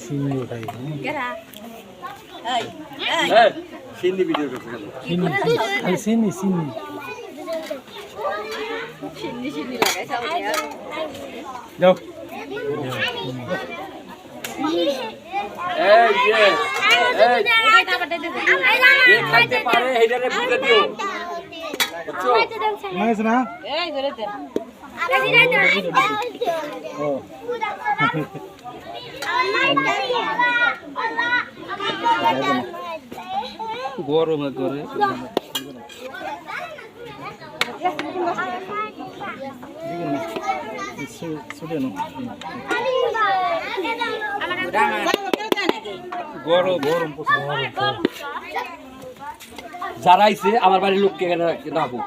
সিন্নি উঠাই সিন্নি ভিডিও করছে সিন্নি সিন্নি যাও খাইতে পারে এইটারে বুঝে দিও নাইস না গরম করে গরম যারা আইছে আমার বাড়ির লোককে এখানে রাখবো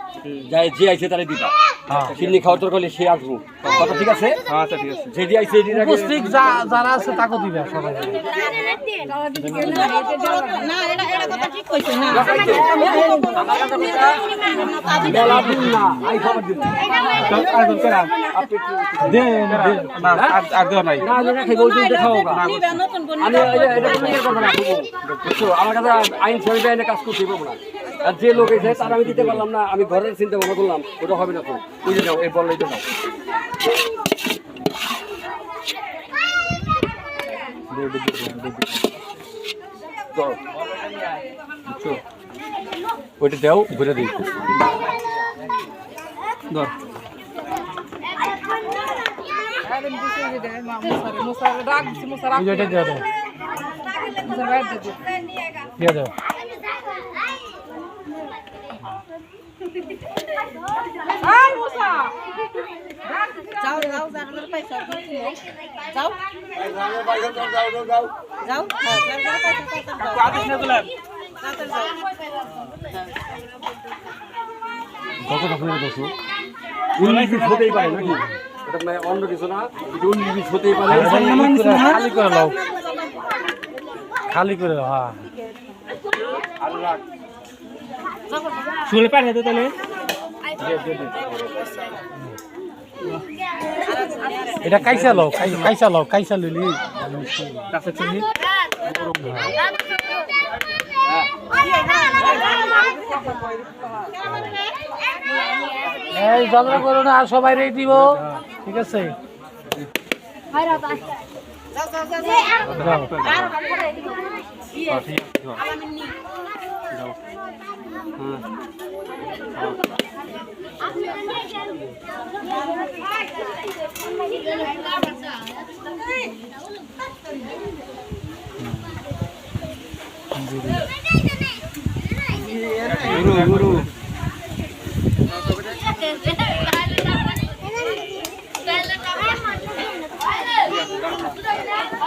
যে আইছে তারা দিবা চিনি খাওয়ার দরকার হলে সে আসবো কথা ঠিক আছে আচ্ছা ঠিক আছে যেটি আইছে উপস্থিত যারা আছে তাকে দিবা সবাই না এটা কথা ঠিক কইছে না মেলা দিন না আই খাবার দিন দে না আর দেও নাই না না খাইবো ওই দিন খাও আমি এটা নিয়ে কথা রাখবো বুঝছো আমার কাছে আইন সরিয়ে এনে কাজ করতে পারবো না আর যে লোক এসে তার আমি দিতে পারলাম না আমি ঘরের চিন্তা ভাবনা করলাম ওটা হবে না তো বুঝে যাও এই বললেই তো নাও ওইটা দাও ঘুরে দিই ধর দিয়ে দাও যাও যাও জানার পয়সা যাও যাও কত টাকা দোষো 19 হতেই পারে নাকি এটা মানে অন্য কিছু না 19 হতেই পারে খালি করে দাও খালি করে দাও হ্যাঁ চলে পারে তো তাহলে এটা কাইসা লও কাইসা লইলি কাছে চিনি এই ঝগড়া করো না আর সবাই রেডি দিব ঠিক আছে গুরু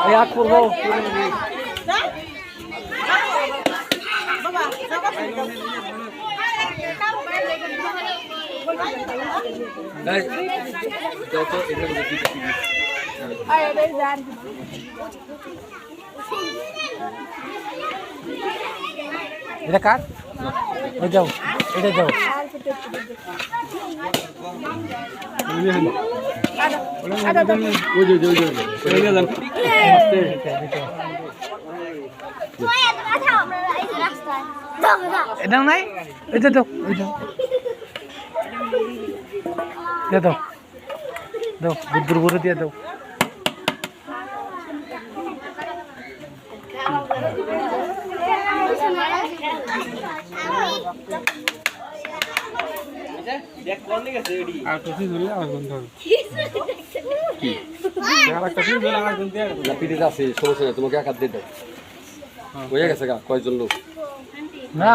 এই আট করবো এটা কাট ওই যাও এটা যাও এটা নাই এটা দাও এটা দিয়ে দাও দাও বুদ্ধুর বুড়ো দিয়ে দাও আর টুপি ধরলে আমার বন্ধ হবে পিঠে আছে সমস্যা নেই তোমাকে এক হাত দিয়ে দেয় হয়ে গেছে গা কয়জন লোক না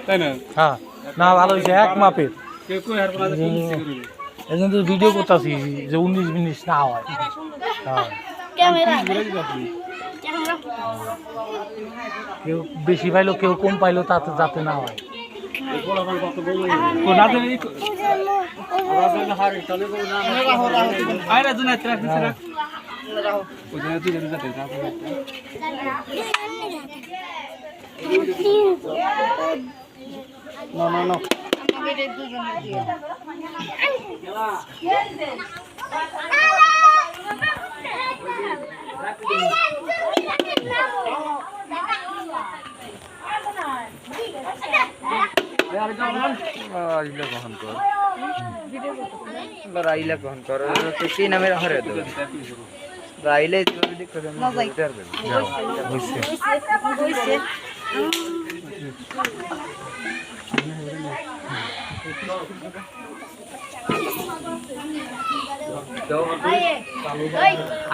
তাই না হ্যাঁ না ভালো হয়েছে এক মাপের এই জন্য তো ভিডিও করতেছি যে 19 না হয় কেউ বেশি পাইলো কেউ কম পাইলো তাতে যাতে না হয় রাইলা কখন কর কি নামে হরে তো রাইলে যদি করে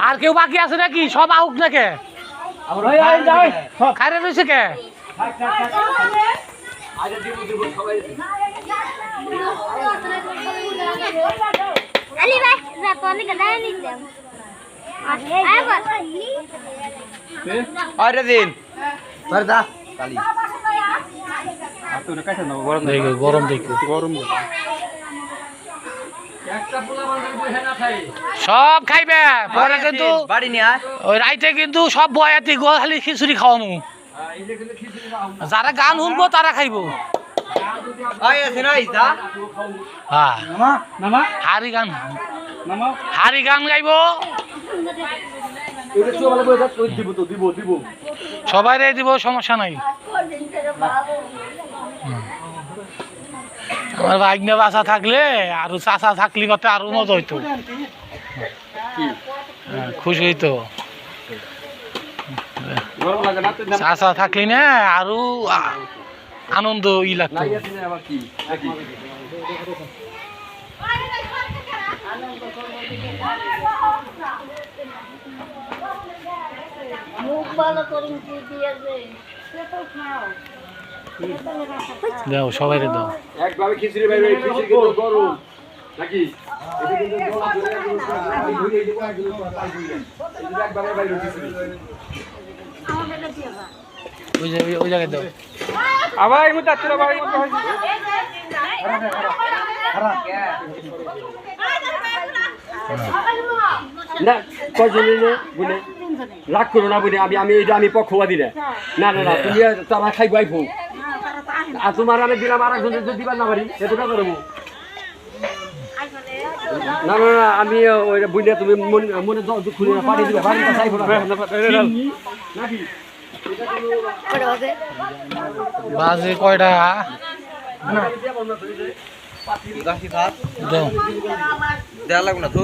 আর কেউ বাকি আছে নাকি? সব আউক নাকি? খাইরে রয়েছে কে? Ali vai, já tô ligando ali. Aí vai. আরে দিন পর্দা কালি দেখো গরম দেখো সব খাইবে পরে কিন্তু বাড়ি নিয়ে আয় ওই রাইতে কিন্তু সব বয়াতি খালি খিচুড়ি খাওয়ামু। যারা গান শুনবো তারা খাইবো। আয় আছে না ইসা হ্যাঁ হারি গান গাইবো। সবাই দিব, সমস্যা নাই। আমার ভাগ্নে বাসা থাকলে আর চাচা থাকলে কত আরো মজা হইতো, খুশি হইতো। চাচা থাকলি না আরো আনন্দ ই লাগতো। দাও সবাই দাও একভাবে খিচুড়ি বাইরে খিচুড়ি কিন্তু গরম নাকি এটা কিন্তু আমি ধুইয়ে দেব একদম পাই দিই এটা একভাবে বাইরে খিচুড়ি ওই জায়গায় দাও। আবার এই মত তোরা ভাই মত হয় না কয়জনে বলে রাগ করো না বলে আমি এটা আমি পক্ষবাদী না না না না তুমি তারা খাইবো আইবো আর তোমার আমি দিলাম আর একজন যদি দিবার না পারি সেটা করবো না না না আমি ওই বুঝলে তুমি মনে খুলে না পাঠিয়ে দিবে বাড়িটা চাইবো না নাকি বাজে কয়টা? গাছি ভাত দাও দেয়া লাগবে না তো